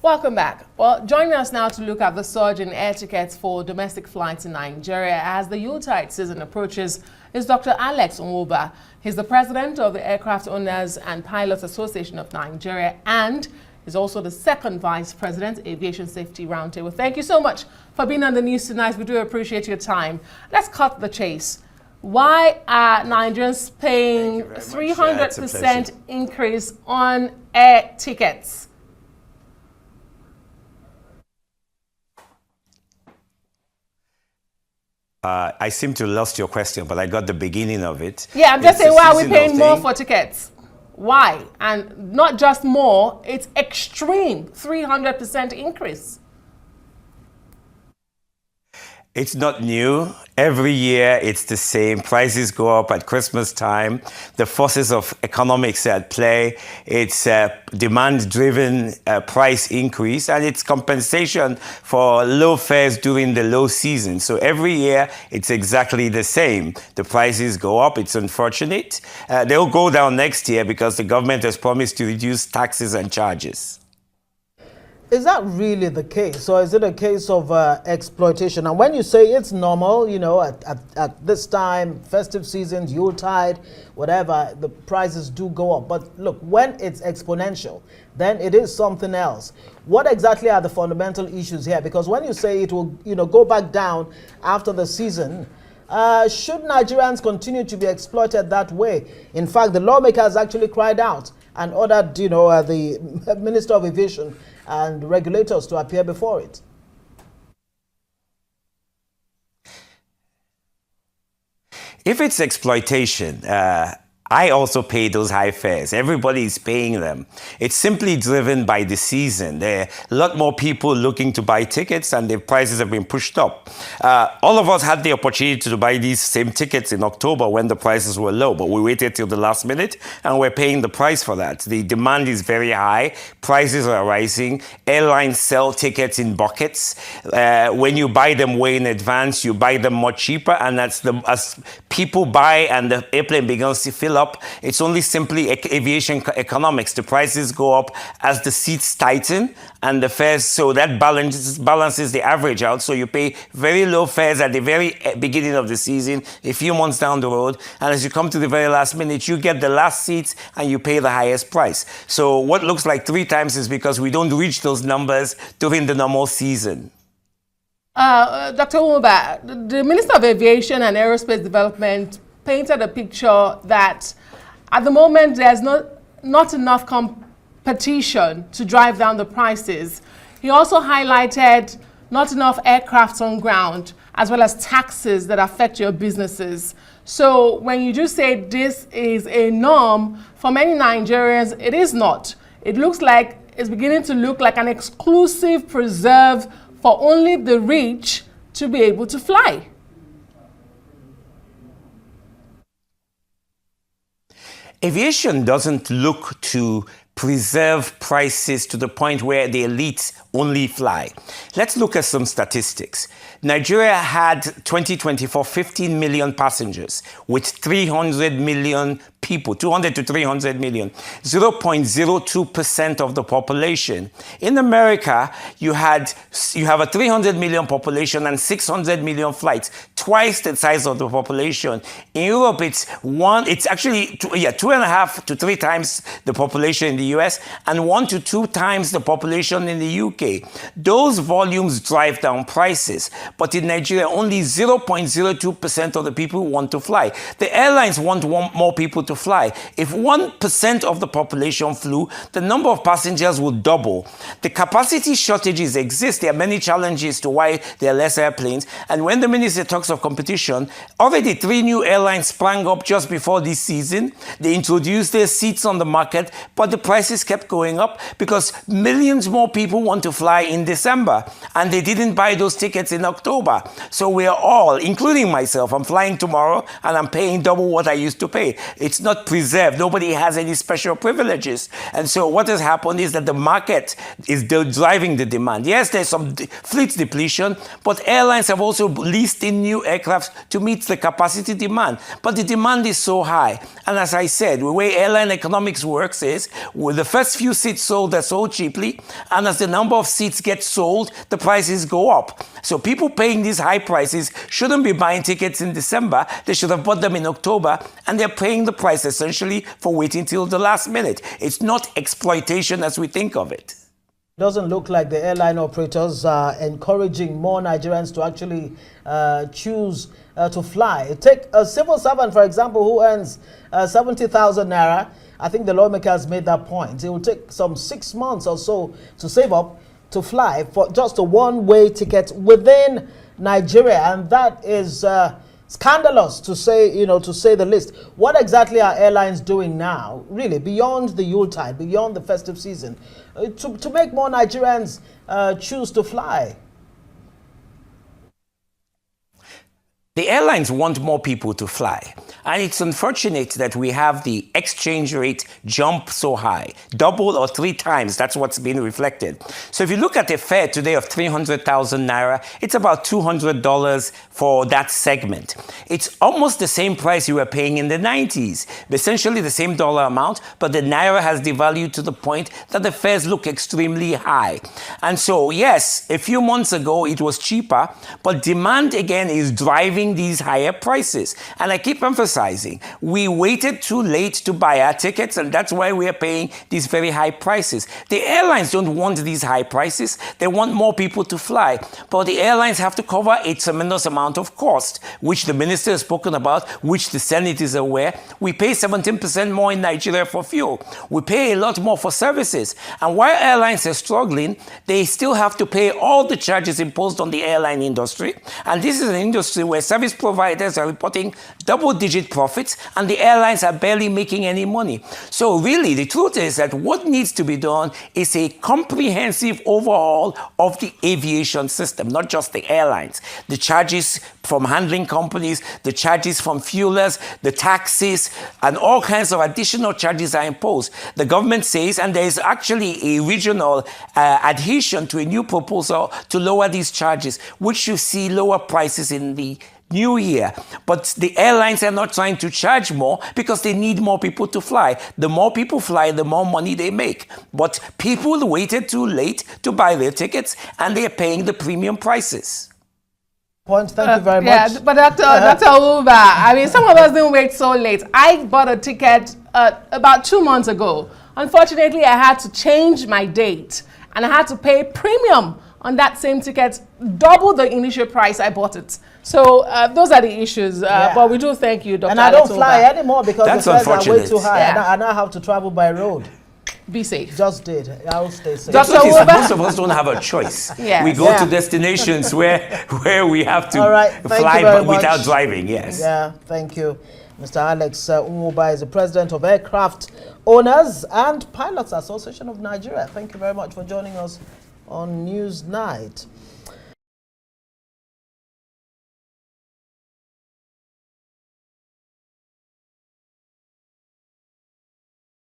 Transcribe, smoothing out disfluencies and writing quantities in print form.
Welcome back. Well, joining us now to look at the surge in air tickets for domestic flights in Nigeria as the Yuletide season approaches is Dr. Alex Nwuba. He's the president of the Aircraft Owners and Pilots Association of Nigeria and is also the second vice president, Aviation Safety Roundtable. Thank you so much for being on the news tonight. We do appreciate your time. Let's cut the chase. Why are Nigerians paying 300% increase on air tickets? I seem to have lost your question, but I got the beginning of it. Yeah, I'm just saying, why are we paying more for tickets? Why? And not just more, it's extreme, 300% increase. It's not new. Every year it's the same. Prices go up at Christmas time. The forces of economics are at play. It's demand-driven price increase, and it's compensation for low fares during the low season. So every year it's exactly the same. The prices go up. It's unfortunate. They'll go down next year because the government has promised to reduce taxes and charges. Is that really the case, or is it a case of exploitation? And when you say it's normal, you know, at this time, festive seasons, Yuletide, whatever, the prices do go up. But look, when it's exponential, then it is something else. What exactly are the fundamental issues here? Because when you say it will, you know, go back down after the season, should Nigerians continue to be exploited that way? In fact, the lawmakers actually cried out and ordered, you know, the Minister of Aviation and regulators to appear before it. If it's exploitation, I also pay those high fares. Everybody is paying them. It's simply driven by the season. There are a lot more people looking to buy tickets and the prices have been pushed up. All of us had the opportunity to buy these same tickets in October when the prices were low, but we waited till the last minute and we're paying the price for that. The demand is very high. Prices are rising. Airlines sell tickets in buckets. When you buy them way in advance, you buy them much cheaper, and as people buy and the airplane begins to fill up, it's only simply aviation economics. The prices go up as the seats tighten and the fares, so that balances the average out. So you pay very low fares at the very beginning of the season, a few months down the road, and as you come to the very last minute, you get the last seats and you pay the highest price. So what looks like 3 times is because we don't reach those numbers during the normal season. Dr. Nwuba, the Minister of Aviation and Aerospace Development painted a picture that at the moment there's not enough competition to drive down the prices. He also highlighted not enough aircrafts on ground, as well as taxes that affect your businesses. So when you just say this is a norm, for many Nigerians, it is not. It looks like, it's beginning to look like an exclusive preserve for only the rich to be able to fly. Aviation doesn't look to preserve prices to the point where the elites only fly. Let's look at some statistics. Nigeria had 2024 15 million passengers with 300 million people, 200 to 300 million, 0.02% of the population. In America, you have a 300 million population and 600 million flights, twice the size of the population. In Europe, it's actually 2.5 to 3 times the population in the US and 1 to 2 times the population in the UK. Those volumes drive down prices, but in Nigeria, only 0.02% of the people want to fly. The airlines want more people to fly. If 1% of the population flew, the number of passengers would double. The capacity shortages exist. There are many challenges to why there are less airplanes. And when the minister talks of competition, already 3 new airlines sprang up just before this season. They introduced their seats on the market, but the prices kept going up because millions more people want to fly in December, and they didn't buy those tickets in October. So we are all, including myself, I'm flying tomorrow and I'm paying double what I used to pay. It's not preserved. Nobody has any special privileges. And so what has happened is that the market is driving the demand. Yes, there's some fleet depletion, but airlines have also leased in new aircraft to meet the capacity demand. But the demand is so high. And as I said, the way airline economics works is With the first few seats sold, they're sold cheaply, and as the number of seats get sold, the prices go up. So people paying these high prices shouldn't be buying tickets in December. They should have bought them in October, and they're paying the price essentially for waiting till the last minute. It's not exploitation as we think of it. Doesn't look like the airline operators are encouraging more Nigerians to actually choose to fly. Take a civil servant, for example, who earns 70,000 naira. I think the lawmakers made that point. It will take some 6 months or so to save up to fly for just a one-way ticket within Nigeria, and that is scandalous to say, to say the least. What exactly are airlines doing now, really, beyond the Yuletide, beyond the festive season, to make more Nigerians choose to fly? The airlines want more people to fly. And it's unfortunate that we have the exchange rate jump so high, double or 3 times. That's what's been reflected. So if you look at a fare today of 300,000 naira, it's about $200 for that segment. It's almost the same price you were paying in the 90s, essentially the same dollar amount, but the naira has devalued to the point that the fares look extremely high. And so, yes, a few months ago it was cheaper, but demand again is driving these higher prices. And I keep emphasizing, we waited too late to buy our tickets, and that's why we are paying these very high prices. The airlines don't want these high prices. They want more people to fly. But the airlines have to cover a tremendous amount of cost, which the minister has spoken about, which the Senate is aware. We pay 17% more in Nigeria for fuel. We pay a lot more for services. And while airlines are struggling, they still have to pay all the charges imposed on the airline industry. And this is an industry where service providers are reporting double-digit profits and the airlines are barely making any money. So really, the truth is that what needs to be done is a comprehensive overhaul of the aviation system, not just the airlines. The charges from handling companies, the charges from fuelers, the taxes, and all kinds of additional charges are imposed. The government says, and there is actually a regional adhesion to a new proposal to lower these charges, which should see lower prices in the new year. But the airlines are not trying to charge more because they need more people to fly. The more people fly, the more money they make. But people waited too late to buy their tickets, and they are paying the premium prices. Thank you very much. Yeah, but Dr. Nwuba, I mean, some of us didn't wait so late. I bought a ticket about 2 months ago. Unfortunately, I had to change my date, and I had to pay premium on that same ticket, double the initial price I bought it. So those are the issues. But we do thank you, Dr. And I don't fly anymore because the fares are way too high. Yeah. I now have to travel by road. Be safe. Just did. I'll stay safe. Dr. Most of us don't have a choice. Yes. We go to destinations where we have to fly without driving. Yes. Yeah, thank you. Mr. Alex Nwuba is the president of Aircraft Owners and Pilots Association of Nigeria. Thank you very much for joining us on News Night.